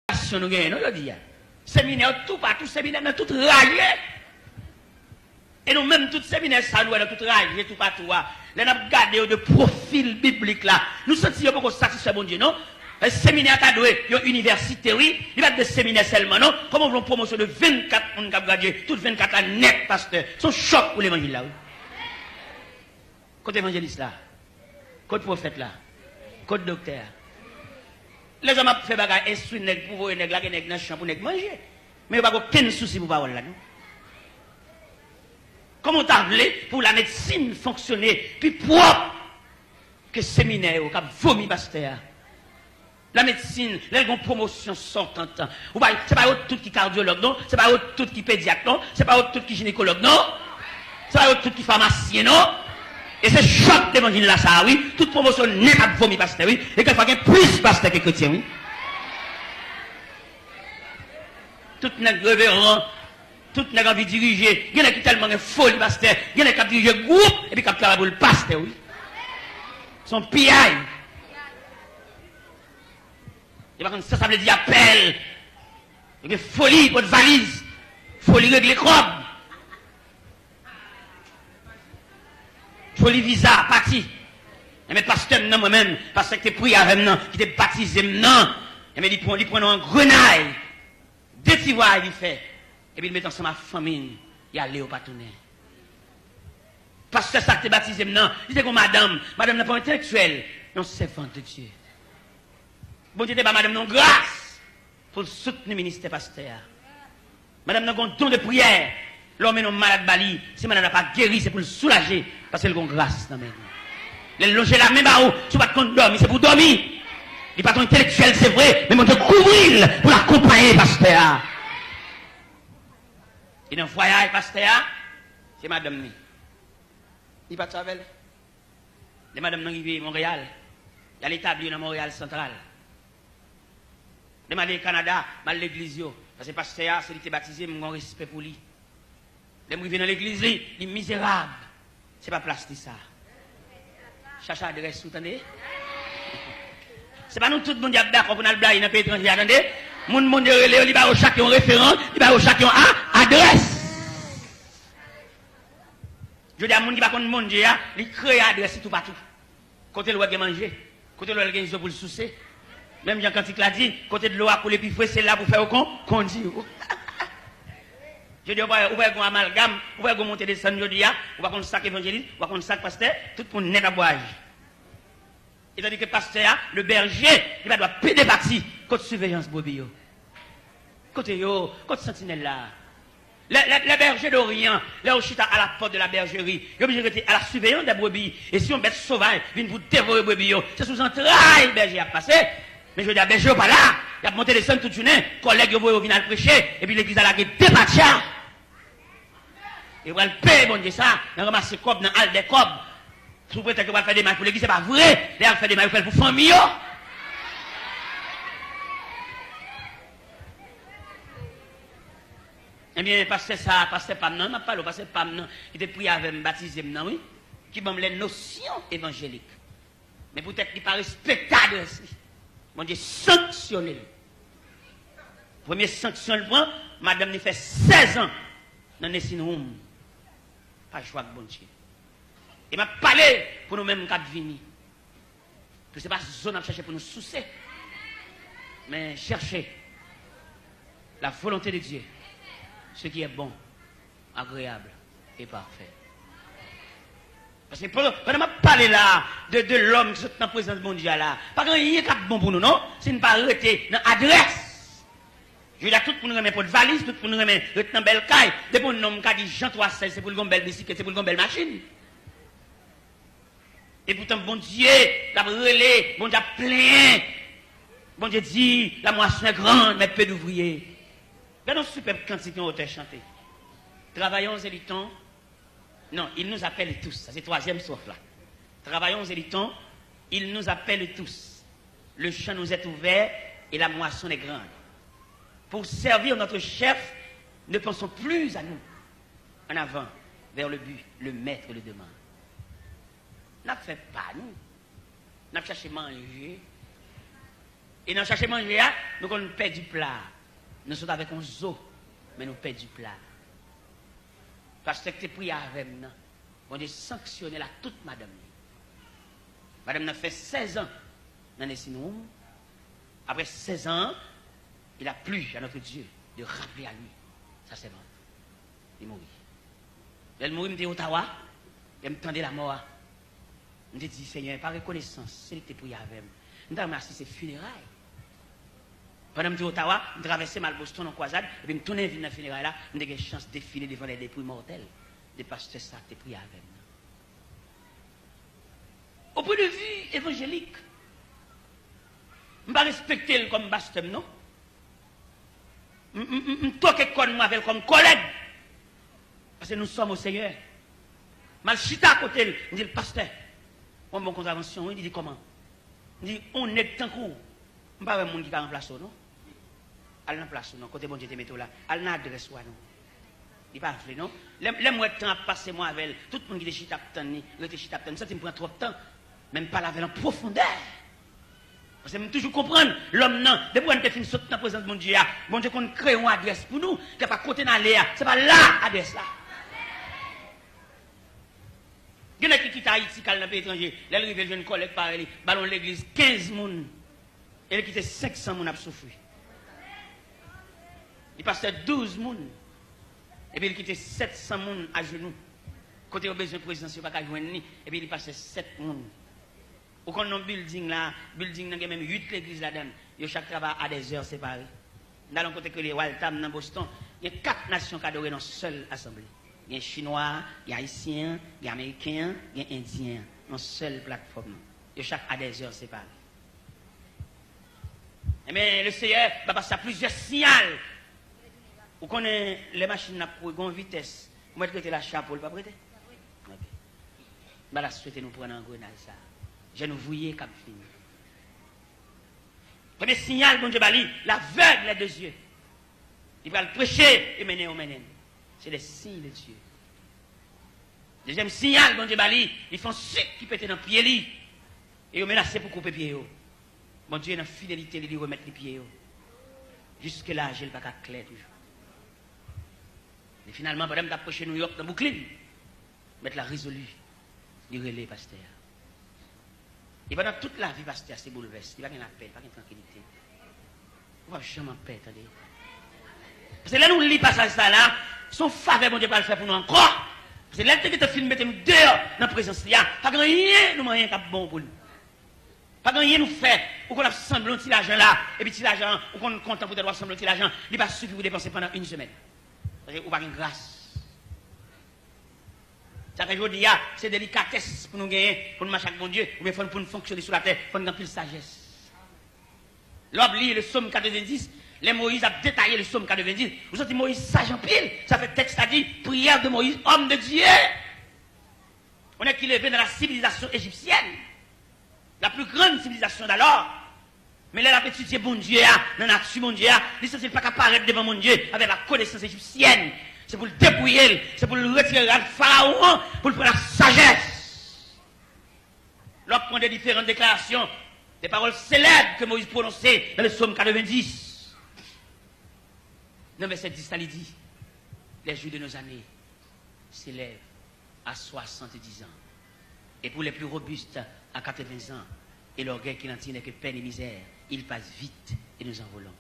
nous gagnons, nous dit. Séminaire tout partout, séminaire dans tout rayé. Et nous même tout séminaire ça nous dans tout rayé, tout partout. Là nous avons gardé de profil biblique là. Nous sentions beaucoup satisfait bon Dieu, non? Un séminaire à doué, une université, oui. Il va être des séminaires seulement, non? Comment on veut une promotion de 24 on a gardé, toutes 24 ans net, pasteur. Son choc pour l'évangile là, oui. Côté évangéliste là, côté prophète là, côté docteur. Les hommes ont fait bagarre, instruire nèg pour voir nèg là, nèg dans champ pour nèg manger. Mais pas aucun souci pour parole là, non? Comment t'as voulu pour la médecine fonctionner plus propre que séminaire ou cap vomi pasteur? La médecine, les gens promotion sortante. C'est pas tout qui cardiologue, non? C'est pas tout qui pédiatre, non? C'est pas tout qui gynécologue, non? C'est pas tout qui pharmacien, non? Et c'est choc d'évangile là, ça, oui. Toute promotion n'est pas vomi pasteur, oui. Et quelquefois, il y a plus pasteur que chrétien, oui. Tout n'est révérend, tout n'est envie de diriger. Il y en a qui tellement de folie pasteur. Il y en a qui dirigent le groupe et puis qui travaillent le pasteur, oui. Son PI. Et par contre, ça veut dire appel. Il y a folie pour une valise. Folie régler crobe. Folie visa, parti. Et mais pasteur, non, moi-même, parce que tu es pris avec moi, qui t'es baptisé, non. Et mais il prend un grenaille. Deux petits voix, il fait. Et puis il met ensemble ma famille. Il allait au partenaire. Parce que ça, tu es baptisé, non. Il dit que madame n'est pas intellectuelle. Non, c'est servante de Dieu. Bon Dieu, madame, non, grâce pour soutenir le ministère pasteur. Madame, non, don de prière. L'homme est non malade bali. Si madame n'a pas guéri, c'est pour le soulager. Parce qu'elle a grâce dans le loger la même barreau. Si pas de compte dormir, c'est pour dormir. Il n'est pas ton intellectuel, c'est vrai. Mais on te couvrir pour l'accompagner, pasteur. Et dans le voyage, pasteur, c'est madame. Il pas de savel. Les madame non arrivées à Montréal. Il y a l'établi dans Montréal central. Les madame Canada, mal l'église. Parce que pasteur, c'est lui qui est baptisé, mon respect pour lui. Les gens dans l'église, il est misérable. Ce n'est pas place de ça. Cherche adresse, vous entendez? Ce n'est pas nous tout le monde qui est d'accord pour nous blaguer dans le pays étranger, attendez? Mon monde il va au chacun référent, il va au chacun adresse. Je dis à mon qui va contre le monde, il crée adresse tout partout. Côté de l'eau qui manger, côté de l'eau qui est pour le soucer. Même Jean Cantique l'a dit, côté de l'eau à couler, puis c'est là pour faire au qu'on dit. Je dis, on va un amalgame, on va monter des scènes, je dis, on va prendre sac évangéliste, on va prendre sac pasteur, tout pour net à boire. Il a dit que pasteur, le berger, il va devoir péder parti, côté surveillance bobio. Côté yo, côté sentinelle là. Les bergers d'Orient, là où je suis à la porte de la bergerie, il est obligé d'être à la surveillance des brebis. Et si on bête sauvage, vient vous dévorer les brebis, c'est sous entrailles, berger a passé. Mais je veux dire, berger pas là, il a monté les scènes toute journée, collègues vont venir le prêcher, et puis l'église a la guerre débattu. Et vous allez payer, bon Dieu, ça, vous ramasser cob dans l'al des cob. Sous prétexte que vous allez faire des mailles pour l'église, c'est pas vrai. Vous allez faire des mailles pour famille. Eh bien, pasteur ça, pasteur Pam, non, pas le pasteur Pam, non, il était prié avec me baptisé, non, oui, qui m'a les notions évangéliques. Mais peut-être qu'il n'est pas respectable aussi. Bon Dieu, sanctionner. Première sanction, le point, madame, il fait 16 ans dans les Room. Pas joie de bon Dieu. Et m'a parlé pour nous-mêmes quand venir. Que ce n'est pas zone à chercher pour nous soucier. Mais chercher la volonté de Dieu. Ce qui est bon, agréable et parfait. Parce que quand on parle là de l'homme qui est dans la présence de mon Dieu là, pas qu'il y ait bon pour nous, non? C'est ne pas arrêter dans l'adresse. Je veux dire, tout pour nous remettre pour de valise, tout pour nous remettre dans une belle caille. Depuis un homme qui a dit Jean 3,16, c'est pour une belle bicyclette, c'est pour une belle machine. Et pourtant, bon Dieu, la relais, bon Dieu plein. Bon Dieu dit, la moisson est grande, mais peu d'ouvriers. Regardons ce superbe cantique qu'on a chanté. Travaillons et luttons. Non, il nous appelle tous. Ça, c'est le troisième soif là. Travaillons et luttons. Il nous appelle tous. Le champ nous est ouvert et la moisson est grande. Pour servir notre chef, ne pensons plus à nous. En avant, vers le but, le maître le demande. N'a fait pas nous. N'a cherché manger. Et dans chercher manger, nous on perd du plat. Nous sommes avec un zoo, mais nous perd du plat. Parce que tu pris avec nous, on a sanctionné la toute madame. Madame a fait 16 ans dans les Sinoum. Après 16 ans, il a plu à notre Dieu de rappeler à lui. Ça c'est bon. Il mourit. Elle mourit, il me dit Ottawa, il me tendait la mort. Je me dit Seigneur, par reconnaissance, c'est que tu pris avec nous. Je me dit c'est funérailles. Pendant que je suis Ottawa, je traversais mal Boston en croisade, et puis je tournais dans la funéraille là, je n'ai pas chance de défiler devant les dépouilles mortelles. De pasteur ça, tu pris avec nous. Au point de vue évangélique, je ne vais pas respecter comme pasteur, non? Je ne toque comme collègue. Parce que nous sommes au Seigneur. Mal chita à côté, je dis le pasteur, on bon contravention, il dit comment? Il dit on est tant court. Je ne sais pas si qui a en place, non? Elle en place, non? Côté bon Dieu te mette là. Elle n'a adresse, non? Il pas fait, non? Les mois de temps à passer moi avec elle, tout le monde qui est chita ça me prend trop de temps. Même pas avec en profondeur. Parce que je toujours comprendre l'homme, non. Depuis qu'on a fini sauter dans la présence de mon Dieu, bon Dieu qu'on crée une adresse pour nous, qui n'est pas côté dans l'air, ce n'est pas là l'adresse là. Il y a qui quitte Haïti, qui est dans le pays étranger, là, il arrive une collègue par elle, ballon l'église, 15 personnes. Et il quitte 500 personnes à souffrir. Il passe 12 personnes. Et puis il quitte 700 personnes à genoux. Côté au besoin présidentiel, il n'y a pas joindre ni. Et puis il passe 7 personnes. Ou quand on a un building là, il y a même 8 églises là-dedans. Chaque travail à des heures séparées. Dans le côté que les Waltham dans Boston, il y a 4 nations qui adorent dans une seule assemblée. Il y a Chinois, il y a Haïtiens, il y a Américains, il y a Indiens. Dans une seule plateforme. Il y a chaque à des heures séparées. Mais le Seigneur va passer à plusieurs signaux. Vous connaissez les machines à grande vitesse. Vous mettez la chapeau, pas prêter? Je vais souhaiter nous prendre en grenade ça. Je nous voyais comme fini. Premier signal, bon Dieu, l'aveugle des yeux. Il va le prêcher et mener au menen. C'est les signes de Dieu. Deuxième signal, bon Dieu, ils font sucre qui pète dans le pied. Et ils menacent pour couper les pieds. Bon Dieu, dans la fidélité, il dit remettre les pieds. Jusque-là, je n'ai pas clair toujours. Et finalement, madame d'approcher New York dans Brooklyn, mettre la résolue, il relais, pasteur. Et pendant toute la vie, pasteur, c'est bouleversé. Il n'y a pas de paix, pas de tranquillité. Il ne va jamais en paix, attendez. Parce que là, nous ne lisons pas ça là, son faveur, bon Dieu, pas le faire pour nous encore. Parce que là, tu as filmé, tu dehors dans la présence, il n'y a pas rien, nous rien qui est bon pour nous. Pas rien nous fait, ou qu'on a semblé un petit argent là, et puis petit argent, ou qu'on est content pour devoir sembler un petit argent, il va suffire pour dépenser pendant une semaine. Parce que vous n'avez pas de grâce. Ça fait aujourd'hui, c'est délicatesse pour nous gagner, pour nous marcher avec mon Dieu, ou bien pour nous fonctionner sur la terre, pour nous remplir de sagesse. L'homme lit le psaume 90, les Moïse a détaillé le psaume 90. Vous sentez Moïse sage en pile, ça fait texte à dire, prière de Moïse, homme de Dieu. On est qu'il est dans la civilisation égyptienne, la plus grande civilisation d'alors. Mais là, la petite bon Dieu, dans la nature, mon Dieu, il ne pas apparaître devant mon Dieu avec la connaissance égyptienne. C'est pour le dépouiller, c'est pour le retirer à Pharaon, pour le prendre la sagesse. L'autre prend des différentes déclarations, des paroles célèbres que Moïse prononçait dans le psaume 90. Dans verset 10, ça lui dit, les jours de nos années s'élèvent à 70 ans. Et pour les plus robustes, à 80 ans. Et l'orgueil qui n'en tient que peine et misère, il passe vite et nous envolons.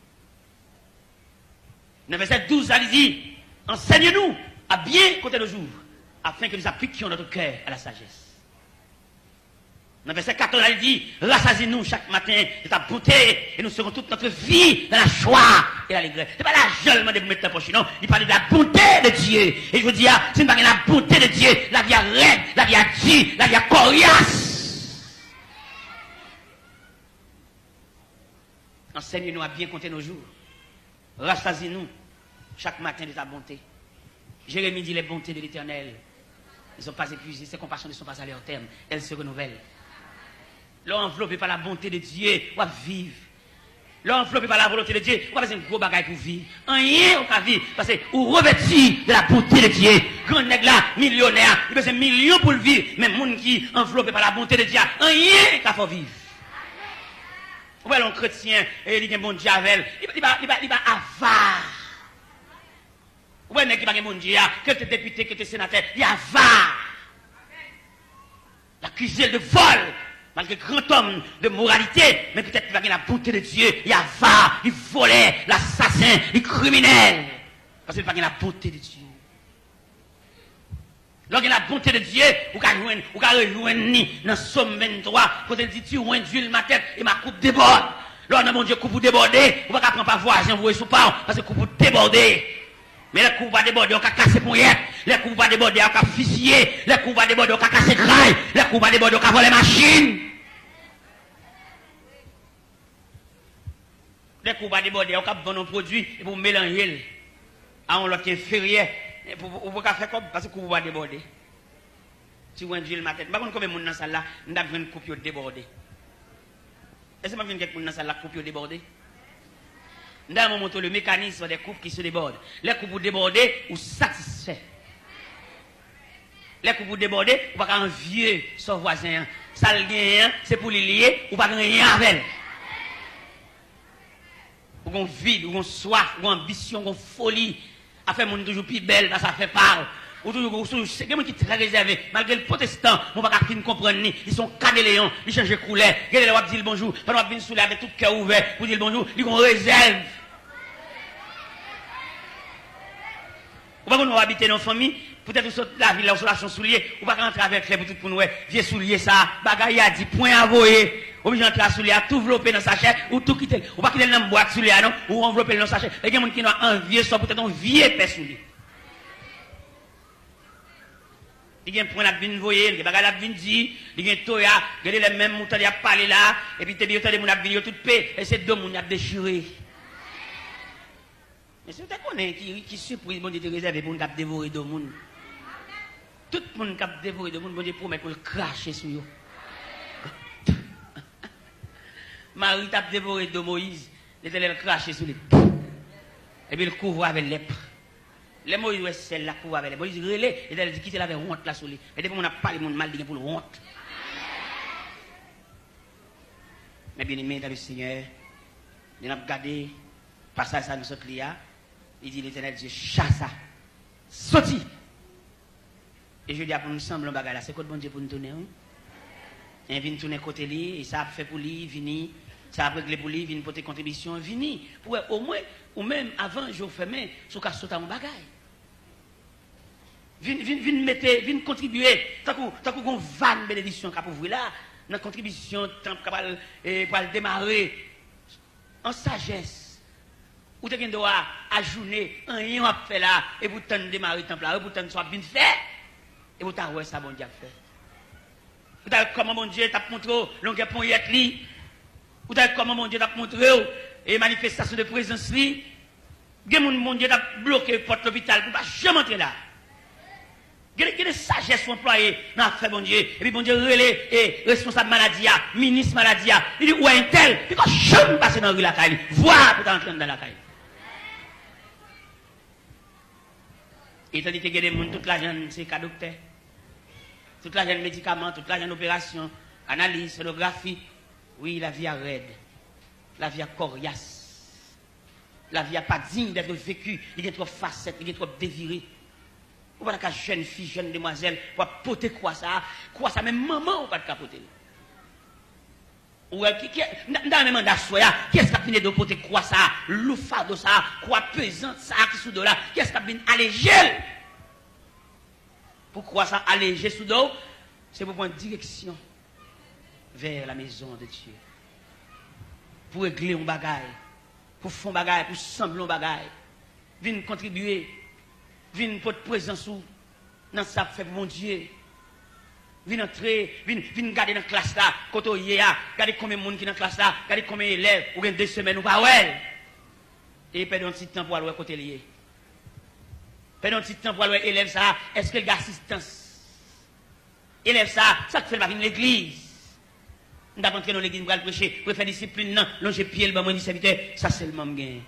Dans verset 12, ça lui dit, enseigne-nous à bien compter nos jours, afin que nous appliquions notre cœur à la sagesse. Dans verset 14, il dit, rassasie-nous chaque matin de ta bonté, et nous serons toute notre vie dans la joie et l'allégresse. Ce n'est pas l'argent de vous mettre la poche, non. Il parle de la bonté de Dieu. Et je vous dis, si nous parlons de la bonté de Dieu, la vie à raide, la vie à dit, la vie à coriace. Enseigne-nous à bien compter nos jours. Rassasie-nous chaque matin de ta bonté. Jérémie dit les bontés de l'Éternel ne sont pas épuisées, ses compassions ne sont pas à leur terme, elles se renouvellent. L'enveloppé par la bonté de Dieu, on va vivre. L'enveloppé par la volonté de Dieu, on va faire un gros bagage pour vivre. Rien on va vivre, parce que on revêtit de la bonté de Dieu. Grand nègre là, millionnaire, il besoin de millions pour le vivre, mais monde qui enveloppé par la bonté de Dieu, rien qu'à faut vivre. Ou bien un chrétien, et il y a un bon diable, il va avare. Ou bien un qui va un bon Dieu, que tu es député, que tu es sénateur, il y a avare. L'accusé de vol, malgré grand homme de moralité, mais peut-être qu'il va gagner la bonté de Dieu, il y a avare, il volait, l'assassin, il criminel. Parce qu'il va gagner la bonté de Dieu. Lorsqu'il y a la bonté de Dieu, vous pouvez rejoindre dans Somme 23, quand il dit tu induis ma tête et ma coupe déborde. Lorsque mon Dieu coupe pour déborder, vous ne pouvez pas prendre par voisin, vous sous pas, parce que coupe pour déborder. Mais les coups va déborder, on va casser pour hier. Les coups va déborder, on va fusiller. Les coups va déborder, on va casser graille. Les coups va déborder, on va voler machine. Les coups va déborder, on va vendre un produit et pour mélanger à un autre inférieur. Vous pouvez faire comme parce que vous va déborder. Si vous induisez ma tête, par contre, combien de monde dans la salle là, nous avons une coupe déborder. Est-ce que vous avez quelqu'un dans la salle là, coupe déborder? Nous avons montré le mécanisme des coupes qui se débordent. Les coupes déborder ou satisfait. Les coupes déborder, ou pas un vieux son voisin. Ça le gagne, c'est pour les lier, ou pas rien avec. Ou on vide, ou on soif, ou ambition, ou folie. À faire mon toujours plus belle, ça fait part. Ou toujours, c'est quelqu'un qui est très réservé. Malgré le protestant, on va pas comprendre ni. Ils sont caméléons, ils changent de couleur. Regardez, on va dire bonjour. Pendant qu'on vient sous avec tout cœur ouvert pour dire bonjour, ils ont réserve. Ou pas qu'on va habiter dans la famille, peut-être sur la ville, là, sur la chambre soulier, ou pas rentrer avec les pour nous, vieux soulier ça, bagaille a dit, point à voyer. Ou bien entrer à soulier, tout enveloppé dans sa chair, ou tout quitter. Ou pas quitter dans la boîte soulier, non, ou enveloppé dans sa chair. Il y a des gens qui ont un vieux, soit peut-être un vieux père soulier. Il y a un point à venir voyer, il y a des gens qui dire, il y a un toya, il y a les mêmes moutons qui parlé là, et puis il y a des gens qui venir tout paix, et c'est deux gens qui ont déchiré. Mais c'est vous connaissez qui surprise, bon Dieu te réserve pour nous dévorer deux gens. Tout le monde qui a dévoré deux gens, bon Dieu promet pour le cracher sur eux. Marie t'a dévoré de Moïse, il était craché sur les. Et puis il couvre avec les. Les Moïse, ouais, celle-là couvre avec les. Moïse relais, et il dit qu'il avait honte là sur lui. Et depuis on a parlé, mon mal dit pour le honte. Mais bien aimé dans le Seigneur, il a regardé, passage ça nous saute là, il dit l'Éternel Dieu, chassa, sorti. Et je dis à pour nous sembler un bagage là, c'est quoi le bon Dieu pour nous tourner? Il vient tourner côté lui, et ça a fait pour lui, vini. Ça a réglé pour lui, vini pour tes contributions, vini. Pour au moins, ou même avant, jour fermé, sur qu'à sauter un bagage. Vini contribuer, tant qu'on va une bénédiction qu'a pour vous là, notre contribution, tant pour le démarrer, en sagesse. Ou tu dois ajourner, un rien à faire là, et vous t'en démarrer le temple là, pour t'en soit bien fait, et vous t'en ça bon Dieu fait. Vous savez comment mon Dieu t'a montré l'ongle pour y être li. Vous savez comment mon Dieu t'a montré et manifestation de présence li. Mon Dieu t'a bloqué la porte de l'hôpital pour ne pas jamais entrer là. Il y a des sagesses employées dans l'affaire mon Dieu. Et puis mon Dieu relais et responsable maladie, ministre maladie. Il dit où est un tel? Puis quand je me passe dans la caille, voir pour entrer dans la caille. Et tandis que il y a des gens, toute la jeune, c'est qu'à docteur. Toute la jeune médicaments, toute la jeune opération, analyse, sonographie. Oui, la vie est raide. La vie est coriace. La vie n'est pas digne d'être vécue. Il est trop facette, il est trop déviré. Ou pas de jeune fille, jeune demoiselle, pour porter quoi ça, même maman ou pas de capoter. Ou dans le même mandat, qu'est-ce qui a fini de porter quoi ça, l'oufado ça, quoi pesante ça, qui sous là, qu'est-ce qui a fini alléger? Pourquoi ça alléger sous dos? C'est pour prendre direction vers la maison de Dieu. Pour régler un bagage, pour faire un bagage, pour sembler un bagage. Viens contribuer, viens pour être présent dans ça fait pour mon Dieu. Viens entrer, viens garder dans la classe là, quand on y est, regardez combien de monde qui est dans la classe là, regardez combien d'élèves, ou bien 2 semaines ou pas, ouais. Et perdons un petit temps pour aller côté lié. Perdons un petit temps pour aller élève ça, est-ce que le gars assistance? Élève ça, ça que fait la vie de l'église. Nous avons entré dans l'église, nous allons prêcher, pour faire discipline, non, longer pied, le bon serviteur, ça c'est le même gain.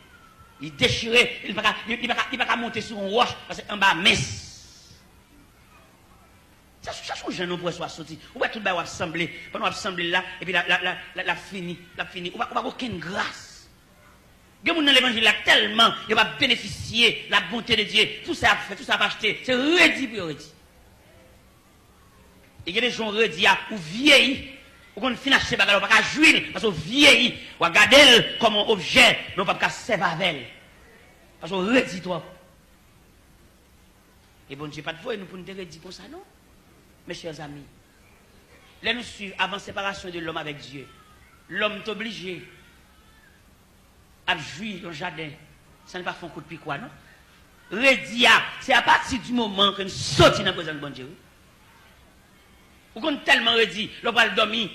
Il déchiré, il ne va pas monter sur un roche, parce qu'en bas, mince. Ça change jeune pour soit sorti. Ou pas tout le monde assembler. Pendant assembler là et puis la fini, ou pas aucune grâce. Il y a des gens dans l'évangile là tellement il va bénéficier la bonté de Dieu. Tout ça a fait, tout ça a acheté, c'est redit puis redit. Et il y a des gens redis ou vieillis. Ou qu'on finit acheter bagarre, on pas jouir parce qu'on vieillit, ou regarder comme un objet, mais on pas servir avec elle. Parce qu'on redit toi. Et bon Dieu pas de voix nous pour nous redire comme ça non. Mes chers amis, là nous suivons avant la séparation de l'homme avec Dieu. L'homme est obligé à jouir dans le jardin. Ça n'est pas fait un coup de pied quoi, non? Redia, c'est à partir du moment que nous sortons dans la présence de bon Dieu. Ou qu'on tellement redit, l'on va dormir.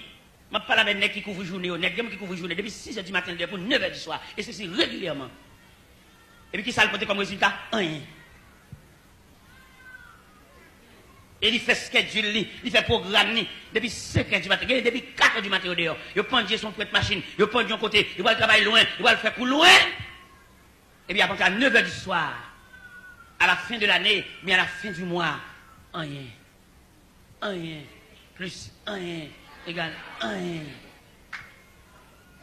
Je parle avec les gens qui couvrent journée, les gens qui couvrent journée depuis 6h du matin pour 9h du soir. Et ceci régulièrement. Et puis qui ça le porte comme résultat? Rien. Et il fait schedule, il fait programme depuis 5h du matin, depuis 4h du matin au dehors. Il prend son prête machine, il prend de côté, il va le travailler loin, il va le faire pour loin. Et puis après à 9h du soir, à la fin de l'année, mais à la fin du mois, rien. Rien. Plus rien égale rien.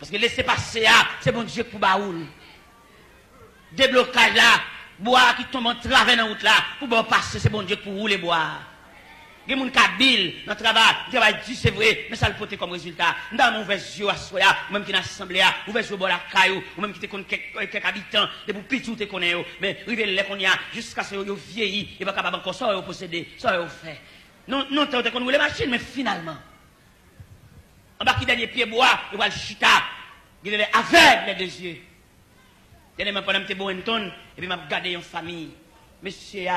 Parce que laisser passer, c'est bon Dieu pour Baoul. Déblocage là, bois qui tombe en travers dans la route là, pour passer, c'est bon Dieu pour rouler bois. Il y a des gens qui dans le travail, dit c'est vrai, mais ça le porte comme résultat. Dans mon ouvert yeux à soi, ou même qui dans l'assemblée, ouvert yeux au bord de la caillou, ou même qui te connaît quelques habitants, et pour petit te connaît, mais rive qu'on y a, jusqu'à ce que vous vieilli, et pas capable encore ça, vous posséder, ça vous fait. Non, t'as qu'on les machines, mais finalement, en bas qui dernier pied bois, il va le chita, il est aveugle les deux yeux. Dernièrement, pendant que bon et puis m'a gardé une famille. Monsieur,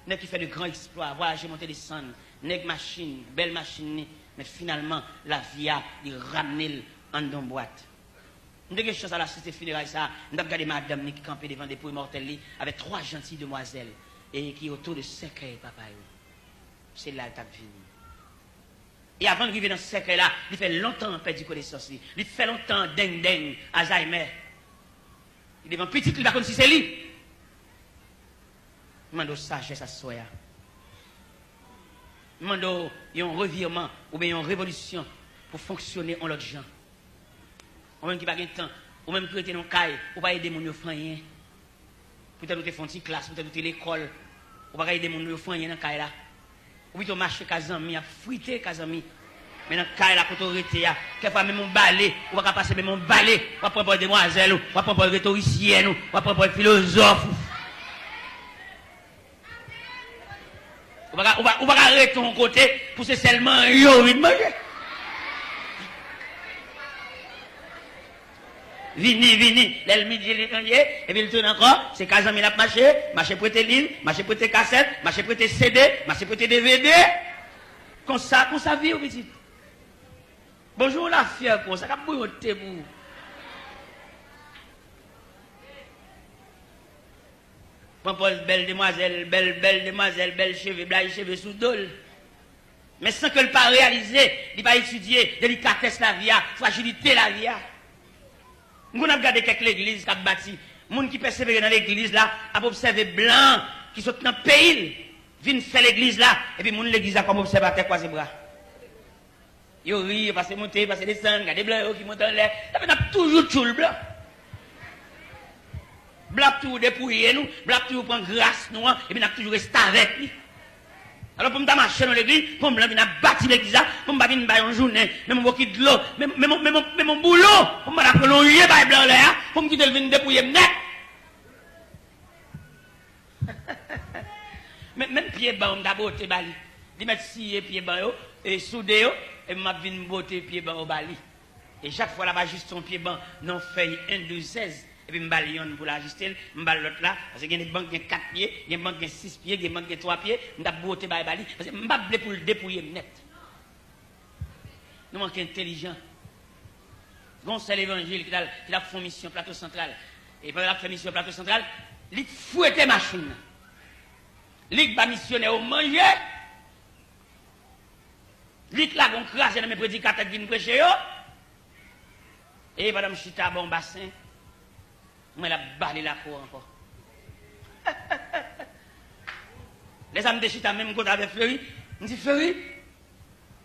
n'est qui fait de grands exploits, voilà, j'ai monté des descendre. Nèg machine, belle machine, mais finalement, la vie a ramené en dans boîte. Nous avons chance à la société funéraire, ça. Nous avons regardé madame qui campait devant des pots immortels avec 3 gentilles demoiselles et qui est autour de cercueil, papa. C'est là qu'elle est venue. Et avant de vivre dans ce cercueil-là, il fait longtemps perdu connaissance. Il fait longtemps ding, Alzheimer. Il devant petit, il va comme si c'est lui. Il demande sagesse à soi. Demande un revirement ou bien une révolution pour fonctionner en l'autre gens. Ou même qui n'a pas de temps, ou même pour être dans le caille, ou pas aider mon enfant rien. Peut-être que vous faites une classe, peut-être que vous l'école, ou pas aider mon enfant rien dans le caille là. Ou plutôt marcher Kazami, à friter Kazami. Mais dans le caille là, quand on arrête, quelquefois même mon balai, ou pas passer même mon balai, ou pas prendre des demoiselles, ou pas prendre des rhétoriciennes, ou pas prendre des philosophes. On va arrêter ton côté pour c'est seulement yo de manger. Vini, l'ennemi dit l'étranger, et puis il tourne encore, c'est 15 000 à marcher prêter livre, marcher prêter cassette, marcher prêter CD, marcher prêter DVD. Comme ça vit, petit. Bonjour la fière, comme ça, qu'a bouilloté pour. Paul, belle demoiselle, belle cheveux sous dol. Mais sans que le pas réaliser, il va étudier délicatesse la vie, fragilité la vie. Nous avons regardé quelques églises qui ont bâti. Les gens qui persévèrent dans l'église là, ont observé blanc qui sont dans le pays, viennent faire l'église là, et puis l'église là comme observateur croisé bras. Ils rient, parce que monter, parce que descendre, regardez blancs qui montent en l'air. Ça fait toujours tout le blanc. Blanc tout dépouiller nous, blanc tout prendre grâce nous, et puis n'a toujours resté avec lui. Alors pour me marcher dans l'église, pour me venir bâtir l'église, pour me venir une journée, même mon de l'eau, même mon boulot, pour me faire l'onlier par blanc là, pour me quitter le venir dépouiller net. Même pied bas, on d'abord te bali. Dis mettre si pied bas et soudé et m'a venir botter pied bas au bali. Et chaque fois là-bas juste son pied bas, non feuille 1 2 16. Et puis je pour l'ajuster, je vais l'autre là, parce qu'il y a des banques qui ont 4 pieds, il y a des banques qui ont 6 pieds, il y a des banques qui ont 3 pieds, je vais botter par bali, parce que je vais pour le dépouiller net. Nous manquons intelligent. C'est l'évangile qui a fait mission plateau central. Et pendant la fait mission plateau central, il fouette machine. Il va missionner au manger. Il là, on crache dans mes prédicateurs qui viennent prêcher. Et madame Chita, bon bassin. Moi, elle a balé la cour encore. Les âmes de Chita, même quand avec Fleury, On dit, Ferry,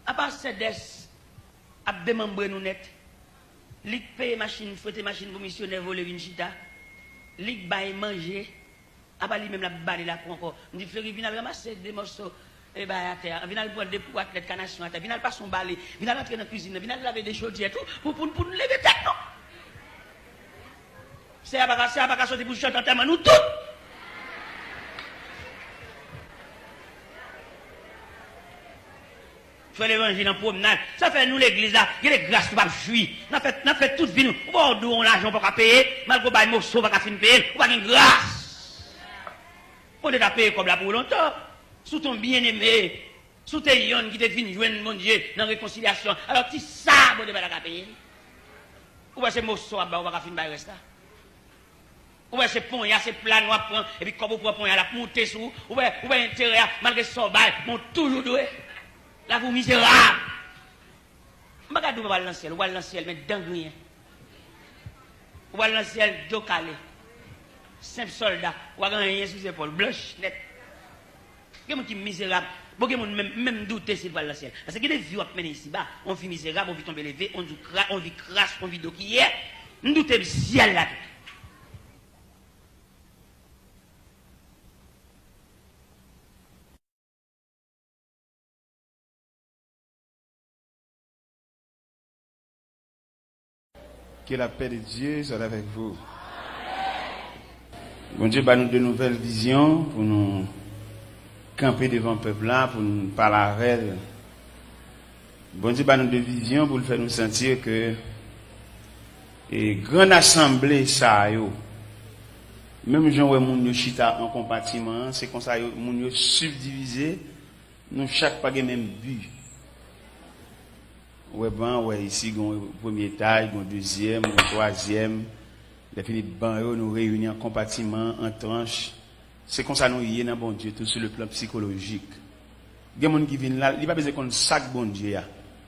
à part CEDES, à démembrer nous net, lik paye machine, fouette machine pour missionnaire voler Vinchita, lik baille manger, à part lui-même la balle là pour encore. On dit, Ferry, viens ramasser des morceaux. Et bien, à terre, viens prendre des poids de canation à terre, viens passer son balai, viens rentrer dans la cuisine, viens laver des chaudières, tout, pour nous lever tête, non? C'est à pas sortir pour chanter en termes, nous tous. Faire l'évangile en promenade, ça fait nous l'église là, il y a des grâces pour pas fuir. On fait toute vie nous. On a l'argent pour payer, malgré que morceau pour finir payer, on pas une grâce. On doit payer comme là pour longtemps. Sous ton bien-aimé, sous tes yons qui te viennent joindre mon Dieu dans la réconciliation. Alors tu sais, on doit pas payer. Ou bien c'est morceau on va finir par rester. Ou bien c'est pont, il y a ces plans noir prend et puis comme vous prenez la monter sous, ou bien intérêt malgré son bail, mon toujours doué. Là, vous misérable. Je ne sais pas si vous allez dans le ciel, vous allez dans le ciel, mais dans rien. Vous allez dans le ciel, dos calé. Simple soldat, vous allez rien sous les épaules, blanche, net. Il y a des gens qui sont misérables. Beaucoup de gens même douter s'ils vont dans le ciel. Parce qu'il y a des vies qui sont ici-bas. On vit misérable, on vit tomber levé, on vit crasse, on vit d'eau qui est. Nous doutons le ciel là. Que la paix de Dieu soit avec vous. Bon Dieu, bah nous de nouvelles visions pour nous camper devant le peuple là, pour nous parler avec elle. Bon Dieu, bah nous de visions pour le faire nous sentir que et grande assemblée ça yo. Même gens où moun yo chita en compartiment, c'est comme ça yo moun yo subdivisé, nous chaque pas même but. Ouais, ici, on premier étage, on deuxième, on troisième. Les finis de ban, nous réunissons en compartiment, en tranche. C'est comme ça nous y est dans bon Dieu, tout sur le plan psychologique. Il y a des gens qui viennent là, il n'y a pas besoin qu'on sac bon Dieu,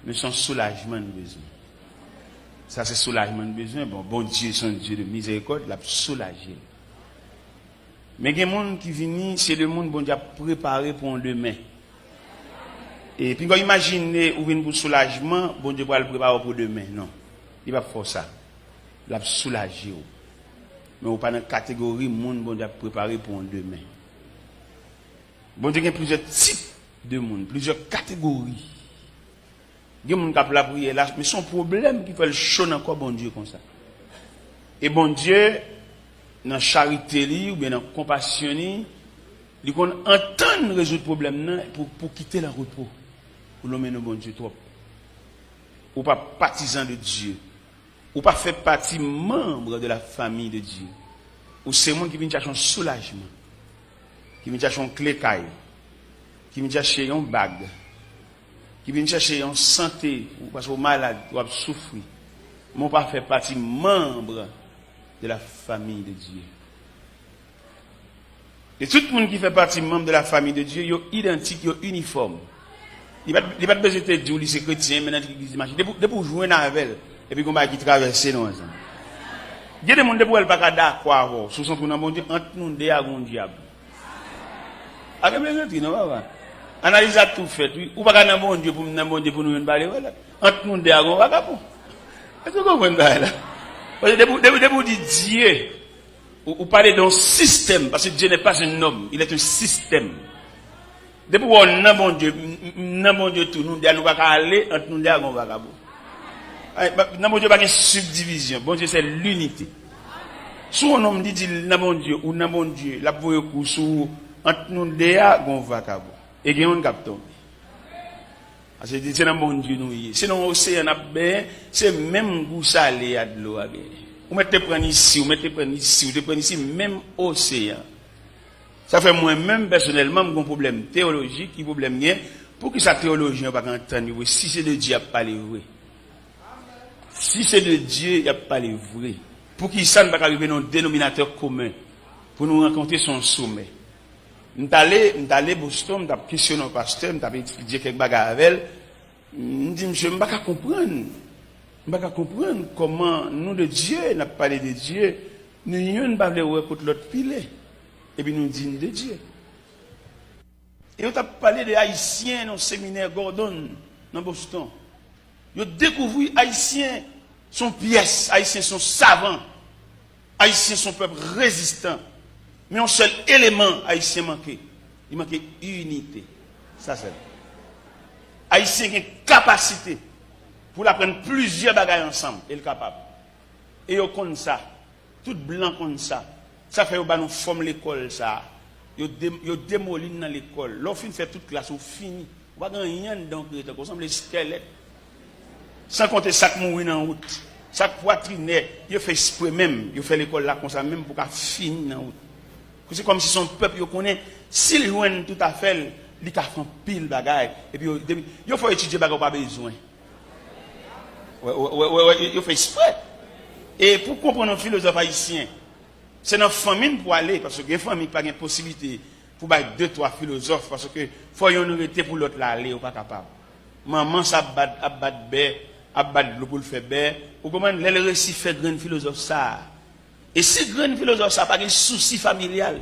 mais son soulagement de besoin. Ça, c'est soulagement de besoin. Bon Dieu, son Dieu de miséricorde, il a soulagé. Mais il y a des gens qui viennent, c'est le monde bon Dieu a préparé pour un demain. Et puis, quand imaginez ou vient pour soulagement, bon Dieu va le préparer pour demain. Non. Il va faire ça. Il va soulager. Mais on pas dans la catégorie monde bon Dieu a préparé pour un demain. Bon Dieu, il y a plusieurs types de monde, plusieurs catégories. Il y a des gens qui ont la prière là, mais son problème qui fait le chaud encore bon Dieu comme ça. Et bon Dieu, dans la charité ou bien dans la compassion, il entend résoudre le problème pour quitter la repos. Pour l'homme bon Dieu trop. Ou pas partisan de Dieu. Ou pas fait partie membre de la famille de Dieu. Ou c'est moi qui viens chercher un soulagement. Qui vient chercher un clé caille. Qui vient chercher un bague. Qui vient chercher une santé. Ou parce que malade, ou souffrir. Mais pas fait partie membre de la famille de Dieu. Et tout le monde qui fait partie membre de la famille de Dieu, ils sont identiques, ils sont uniformes. Il n'y a pas besoin de dire lycée chrétien, maintenant l'église marche. Depuis jouer dans la ville, et puis qu'on va qui traverser nous ensemble. Il y a des gens qui ne pas d'accord, sous son tour dans mon Dieu, entre nous deux à mon diable. A quel besoin de non, analyse à tout fait, ou pas dans mon Dieu pour nous parler, voilà. Entre nous deux à mon vagabond. Est-ce que vous comprenez là? Parce que depuis dire Dieu, ou parler d'un système, parce que Dieu n'est pas un homme, il est un système. Depuis qu'on a bon Dieu tout, nous ne pas aller entre nous deux à mon vagabond. Dans mon Dieu, pas de subdivision. Bon Dieu, c'est l'unité. Si on homme dit dans mon Dieu, ou dans mon Dieu, la voie coup sous entre nous deux à mon vagabond. Et qu'il y a un capton. C'est dans mon Dieu nous y est. Sinon, l'océan a bien, c'est même goût salé à de l'eau. Vous mettez prendre ici, vous mettez prendre ici, vous mettez prendre ici, même océan. Ça fait moi-même, personnellement, j'ai un problème théologique, un problème bien, pour que sa théologie n'a pas entendre. Si c'est de Dieu, il n'y a pas les vrais. Si c'est de Dieu, il n'y a pas les vrais. Pour qu'il ça ne pas arriver dans un dénominateur commun, pour nous rencontrer son sommet. Je suis allé à Boston, je suis questionné au pasteur, je suis étudié quelques bagages avec elle. Je me dis, je ne peux pas comprendre. Je ne peux pas comprendre comment nous de Dieu, nous avons parlé de Dieu, nous ne pouvons pas contre l'autre pile. Et puis nous disons de Dieu. Et on t'a parlé des Haïtiens dans le séminaire Gordon, dans Boston. Ils ont découvert Haïtiens sont pièces, Haïtiens sont savants, Haïtiens sont peuple résistant. Mais un seul élément Haïtien manquait. Il manquait unité. Ça c'est. Haïtien a une capacité pour apprendre plusieurs bagages ensemble. Il est capable. Et ils ont ça. Tout blanc comme ça. Ça fait que nous formons l'école ça. Ils démolissent dans l'école. Lorsqu'on fait toute classe, on finit. On va gagner donc on semble les squelettes. Sans compter ça qui mourit en route. Ça qui poitrine, il fait exprès même, il fait l'école là comme ça même pour qu'à finir en route. C'est comme si son peuple connaît s'il joue tout à fait, il a fait pile bagaille et puis il faut étudier bagaille pas besoin. Ouais, il fait exprès. Et pour comprendre un philosophe haïtien, c'est dans la famille pour aller parce que les familles pas de possibilité pour battre 2-3 philosophes parce que faut y en arrêter pour l'autre là aller ou pas capable. Maman ça bat bé, bat l'eau pour le faire bé. Ou comment les récits fait grand philosophe ça. Et si grand philosophe ça pas de souci familial,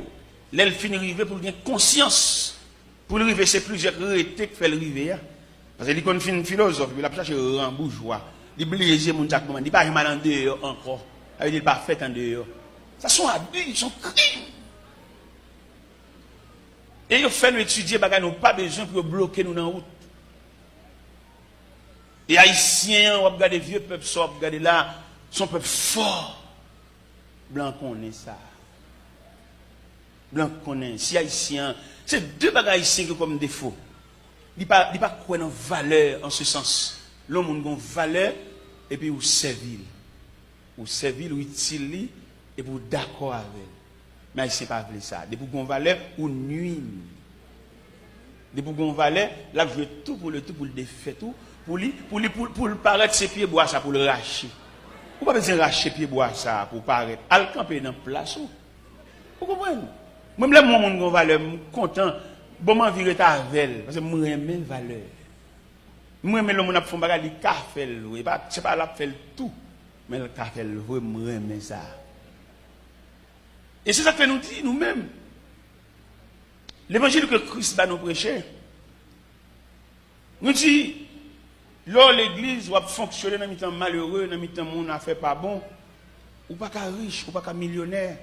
l'elle finit arriver pour une conscience. Pour arriver c'est plusieurs rétés qui fait arriver. Parce que il connaît fin philosophe, il a cherché un bourgeois. Il bléser mon chaque moment, il pas mal en dehors encore. Il dit pas fait en dehors. Ça sont abus, sont crimes. Et il fait nous étudier bagay nous pas besoin pour bloquer nous dans la route. Et haïtiens, on regarde vieux peuple, on regarde là, son peuple fort. Blanc connaît ça. Blanc connaît. Si haïtien, c'est deux bagages haïtiens qui comme défaut. Il pas quoi dans valeur en ce sens. L'homme a une valeur et puis ou servile. Ou servile ou utile et pour d'accord avec. Mais haïtien pas appelé ça. Des pour une valeur ou nuit. Des pour une valeur, là je veux tout pour le défaire tout. Pour le paraître ses pieds bois ça pour le racher. Ou pas besoin de racher pieds bois ça pour paraître. Al camper dans place ou. Vous comprenez? Même là moi mon valeur content bon m'en virer ta veille parce que moi j'aime valeur. Moi mais l'homme n'a pas fait bagage il ka fait et pas c'est pas la faire tout mais le ka fait vraiment aimer ça. Et c'est ça que nous dit nous-mêmes. L'évangile que Christ va nous prêcher. Nous dit lors l'église va fonctionner dans mi-temps malheureux, dans mi-temps monde a fait pas bon, ou pas qu'à riche, ou pas qu'à millionnaire,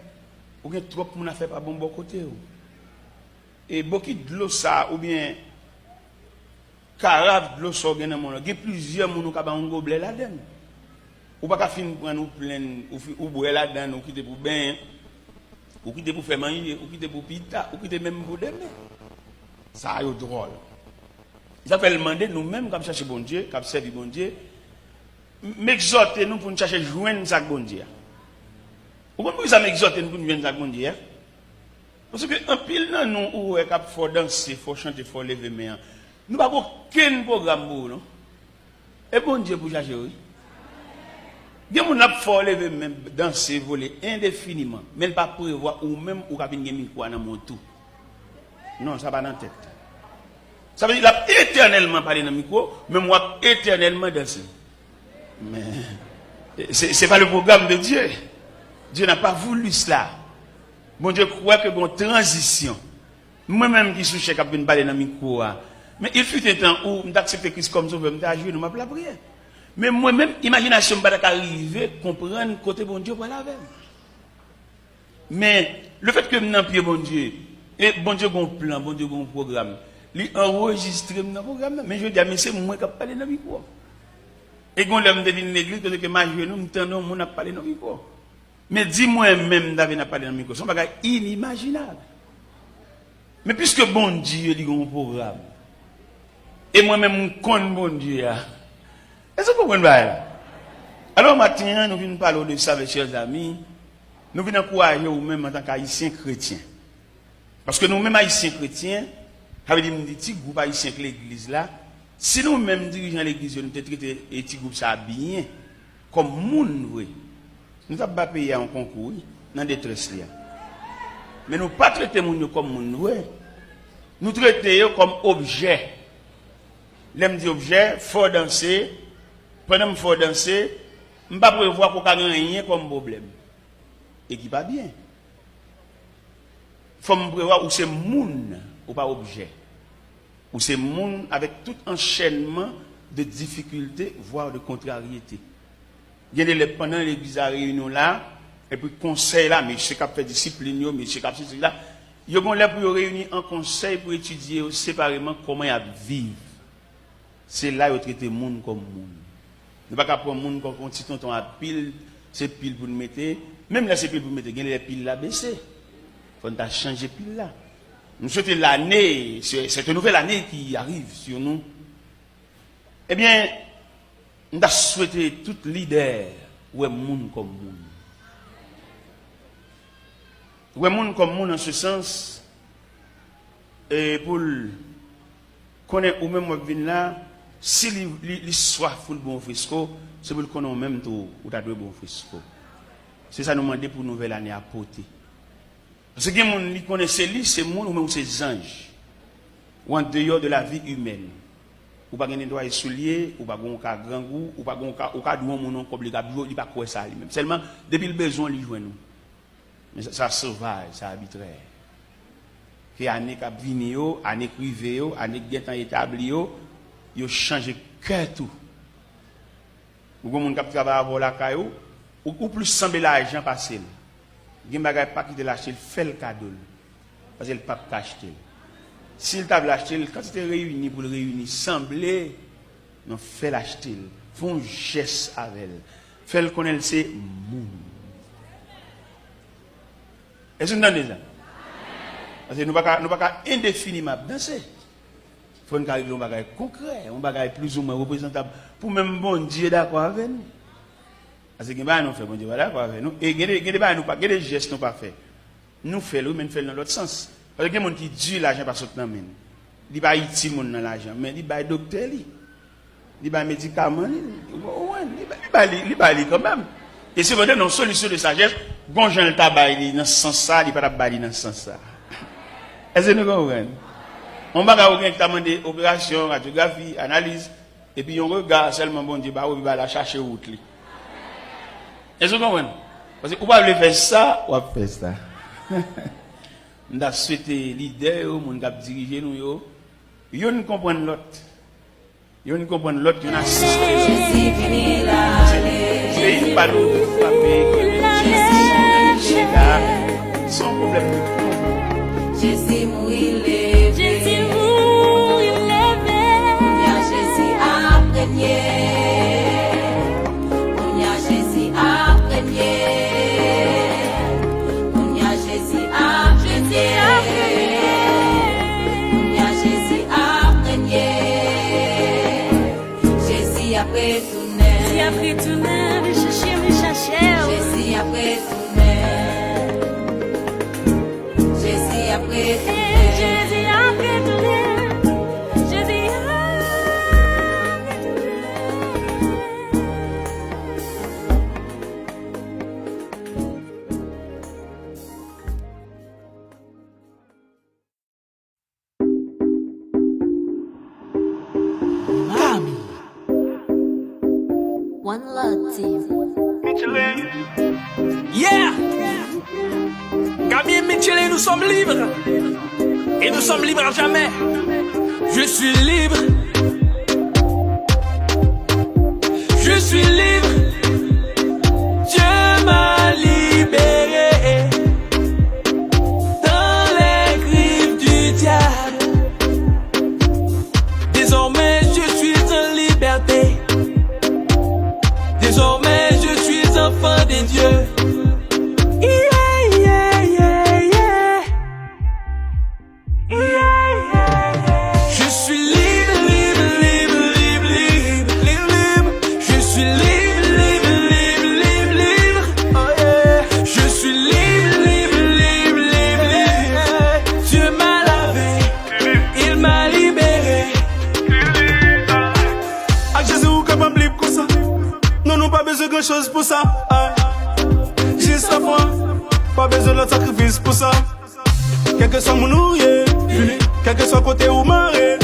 ou bien trop monde a fait pas bon côté. Et beaucoup de l'eau ça ou bien carafe de l'eau ça dans monde, il y a plusieurs monde qui ont un gobelet là-dedans. Ou pas qu'à finir prendre nous plein ou boire là-dedans, ou quitter pour bain, ou quitter pour faire manger, ou quitter pour pita, ou quitter même pour demain. Ça est drôle. Ça fait demander nous-mêmes, comme chercher bon Dieu, comme servir bon Dieu, m'exhorter nous pour nous chercher joindre ça bon Dieu. Pourquoi nous ça m'exhorter nous pour nous joindre ça bon Dieu? Parce que en pile dans nous où est cap faut danser, faut chanter, faut lever main. Nous pas aucun programme pour nous. Et bon Dieu pour chercher oui. Bien mon n'a faut lever même danser, voler indéfiniment, mais pas prévoir ou même ou capine micro dans mon tout. Non, ça va dans tête. Ça veut dire qu'il a éternellement parlé dans le micro, mais moi éternellement dansé. Mais c'est pas le programme de Dieu. Dieu n'a pas voulu cela. Bon Dieu croit que bon transition. Moi-même qui suis chef qui parler dans le micro, mais il fut un temps où j'acceptais Christ comme sauveur, je ne m'appelle la prière. Mais moi-même, imagination pas arriver comprendre côté bon Dieu pour la veille. Mais le fait que je pied bon Dieu, et bon Dieu a un plan, bon Dieu a un programme. Il enregistre dans le programme, mais je dis, mais c'est moi qui parle dans le micro. Et quand l'homme devine l'église, que ma jeune, nous entendons, on a parlé dans le micro. Mais dis-moi même, David n'a parlé dans le micro. C'est un bagage inimaginable. Mais puisque bon Dieu a un programme, et moi-même, je connais bon Dieu. Est-ce que vous comprenez? Alors, maintenant, nous venons parler de ça, mes chers amis. Nous venons encourager nous-mêmes en tant qu'haïtiens chrétiens. Parce que nous-mêmes, haïtiens chrétiens, ça veut dire que petit groupe haïtien que l'église là, si nous-mêmes dirigeants de l'église, nous traitons les petits groupes ça bien, comme moun, oui. Nous n'avons pas payé un concours dans la détresse. Mais nous ne pas traiter moun comme moun, oui. Nous traitons comme objet. L'aime dit objet, faut danser. Pendant que faut danser, je ne peux pas prévoir qu'on ait rien comme problème. Et qui va bien. Il faut me prévoir où c'est moun ou pas objet. ou c'est monde avec tout enchaînement de difficultés, voire de contrariétés. Il y a des pendant l'église à réunion là, et puis conseil là, mais je sais qu'à faire discipline, mais je sais qu'à faire ceci là. Ils vont là pour réunir en conseil pour étudier séparément comment ils vivent. C'est là qu'ils traitent le monde comme monde. Nous ne pouvons pas prendre le monde comme un petit tonton à pile, c'est pile pour nous mettre. Même là, c'est pile pour nous mettre. Il y a les piles là baissées. Il faut changer pile là. Nous souhaitons l'année, cette nouvelle année qui arrive sur nous. Eh bien, nous avons souhaité tout leader ou un monde comme monde. Ou un monde comme monde en ce sens, et pour connaître ou même venir là, si l'histoire fout le bon frisco, c'est pour le connaître même tout ou t'as deux bon frisco. C'est ça nous demander pour nouvelle année à porter. Parce que les gens qui connaissent lui, c'est monde ou même c'est anges. Ou en dehors de la vie humaine. Ou pas gagner droit soulier, ou pas gon ka grand goût, ou pas gon ka ou ka douon mon comme les gars, il pas quoi ça lui-même. Seulement depuis le besoin lui joindre nous. Mais ça sauvage, ça arbitraire. Que année qui vini yo, année privé yo, année qui est établi yo changé cœur tout. Ou gon moun qui travaille avoir la caillou, ou plus semble l'argent passer. Gen bagay pas qui de l'acheter, fait le cadeau. Parce que le pape acheter. S'il t'a l'acheter, quand tu es réuni pour le réunir, sembler, non, fait l'acheter. Font un geste avec elle. Fait le connaître, c'est moun. Est-ce que vous entendez ça? Parce que nous ne pouvons pas indéfiniment danser. Il faut nous arriver à un bagage concret, un bagage plus ou moins représentable. Pour même bon Dieu d'accord avec nous. Parce que nous fait bon Dieu d'accord avec nous. Et il y a des gestes nous pas fait. Nous faisons, mais nous faisons dans l'autre sens. Parce que les gens qui disent l'argent pas sortir dans main. Il pas utile dans l'argent, mais il pas docteur li. Il pas médicament li. Il pas quand même. Et si vous avez une solution de sagesse, bon Jean le tabac dans ce sens ça, il pas tabac dans ce sens ça. Est-ce que nous comprenons? On va avoir une opération, radiographie, analyse, et puis on regarde seulement bon Dieu, il va la chercher route. Est-ce que vous comprenez? Parce que vous pouvez faire ça, ou faire ça. Nous avons souhaité l'idée, nous avons dirigé nous. Ils ne comprennent l'autre. Ils ne comprennent l'autre, ils assistent. C'est pas nous de frapper. Sans problème de tout. Jésus mourit levé. Jésus mourit levé. Bien Jésus imprégné. Bien Jésus imprégné. Bien Jésus imprégné. Bien Jésus imprégné. Jésus après tourné. Jésus après tourné. Me chercher, me chercher. Jésus après tourné. Jésus après tourné. Jésus après Mami. One Love Team. Yeah! Camille Michele, nous sommes libres. Et nous sommes libres à jamais. Je suis libre. Je suis libre. Dieu m'a libéré. Dans les griffes du diable. Désormais je suis en liberté. Désormais je suis enfant des dieux. Je suis libre, libre, libre, libre, libre, libre, libre. Je suis libre, libre, libre, libre, libre. Oh yeah. Je suis libre, libre, libre, libre, libre. Dieu m'a lavé, il m'a libéré. Avec Jésus, ou capable libre comme ça. Non, non, pas besoin de grand chose pour ça. Juste la foi, pas besoin de sacrifice pour ça. Quel que soit mon ouïe, quel que soit côté ou marée.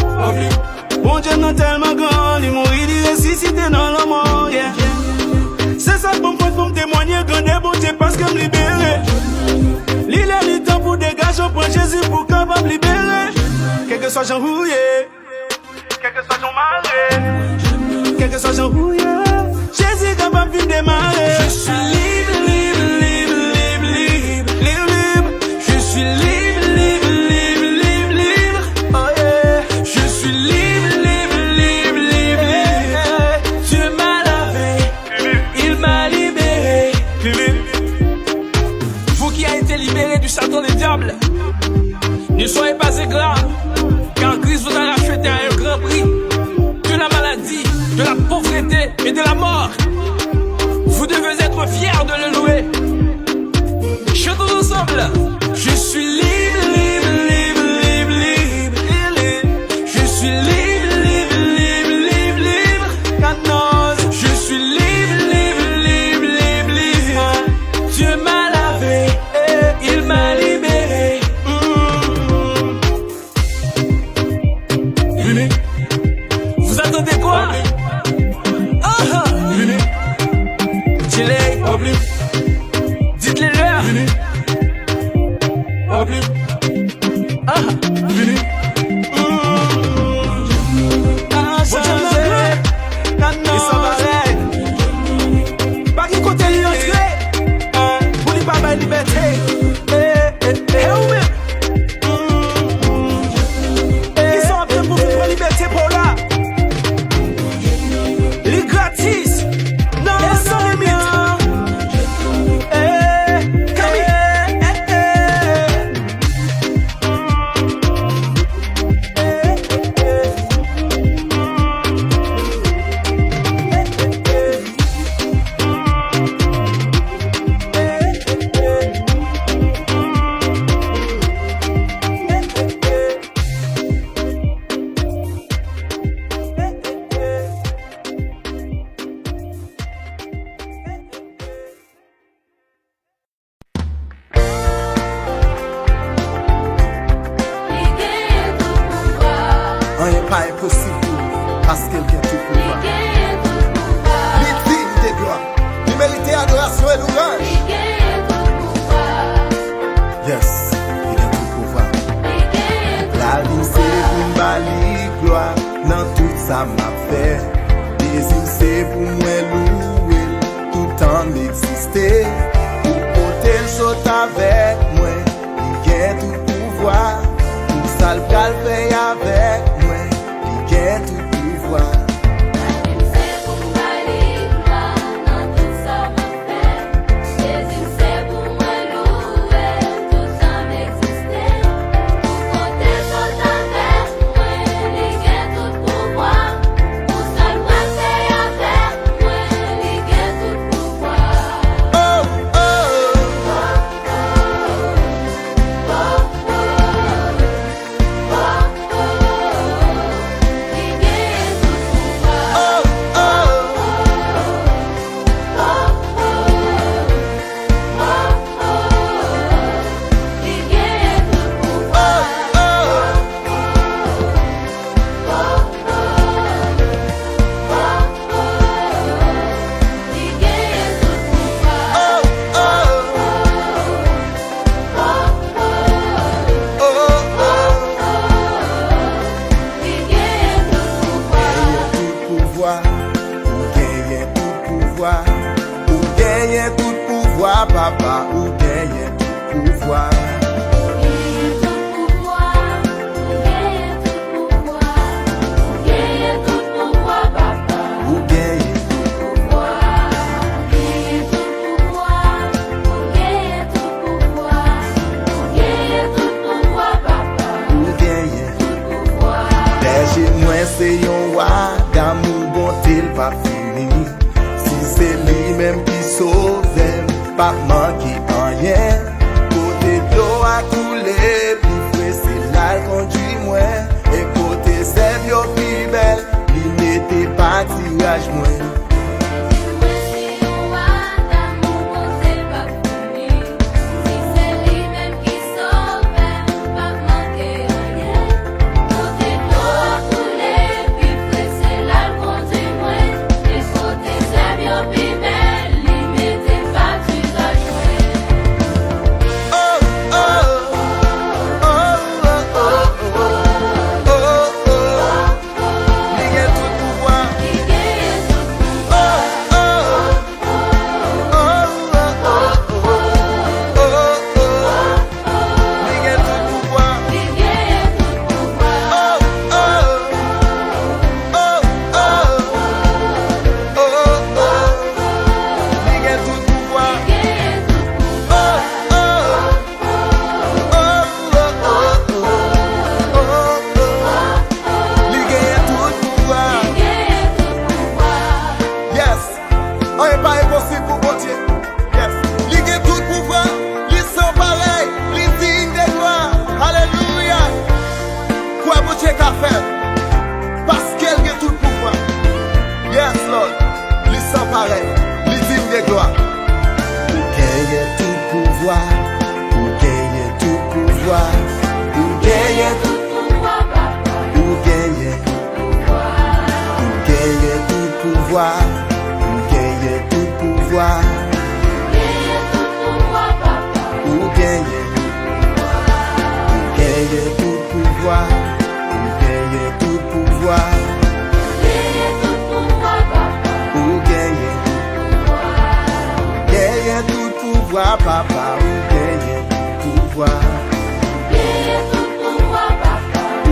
Bon Dieu non tellement grand, il mourit, il ressuscité dans la mort. Yeah. C'est ça pour me témoigner, grand bon Dieu parce que me libérer. L'île est le temps pour dégager, on prend Jésus pour capable libérer. Quel que soit Jean Rouillé, quel que soit ton marée, quel que soit ton rouillé, Jésus capable de démarrer. Je suis libre, libre, libre, libre, libre, libre, libre. Je suis libre, libre, libre, libre, libre. Oh yeah. Je suis libre, libre, libre, libre, libre. Dieu m'a lavé, il m'a libéré. Vous qui avez été libérés du Satan des diables, ne soyez pas ingrats, car Christ vous a racheté à un grand prix de la maladie, de la pauvreté et de la mort. Vous devez être fiers de le louer. Chantons ensemble. Je suis libre, libre, libre, libre, libre, libre. Je suis libre, libre, libre, libre, libre. Je suis libre, libre, libre, libre, libre. Dieu m'a lavé, il m'a libéré. Vous attendez quoi? Dites-les leur. Pas qui côté l'entrée, pour les pas liberté. Ils sont en train pour vivre liberté pour là. Les gratis. Non, sans limite. Rien pas impossible parce qu'elle vient tout pouvoir. L'idée de gloire, il mérite adoration et louange. Yes, il vient tout pouvoir. La vie c'est pour m'bali gloire dans tout ça m'a fait. Désir c'est pour moi louer tout en m'exister. Pour porter le saut avec moi, il vient tout pouvoir. Pour ça le cal fait avec moi. Get tout pouvoir. C'est pour moi libre, dans tout ça m'a fait. Jésus c'est pour moi louer, tout en m'exister. Pour compter tout avec moi, il get tout pouvoir. Pour ça le fait avec moi, il get tout pouvoir. Oh, oh. Papa, ou gagne tout pouvoir. C'est yon roi d'amour, bonté, pas fini. Si c'est lui-même qui sauve, pas manquer en rien. Côté de l'eau a coulé, plus frais c'est là conduit moi. Et côté c'est bio plus belle, il n'était pas tirage moins. pouvoir, ou gagner tout pouvoir, ou gagner tout pouvoir, ou gagner tout pouvoir, ou gagner tout pouvoir, ou gagner tout pouvoir, ou gagner tout pouvoir, papa, ou gagner tout pouvoir. Ou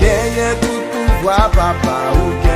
gagner tout pouvoir, papa, ou gagner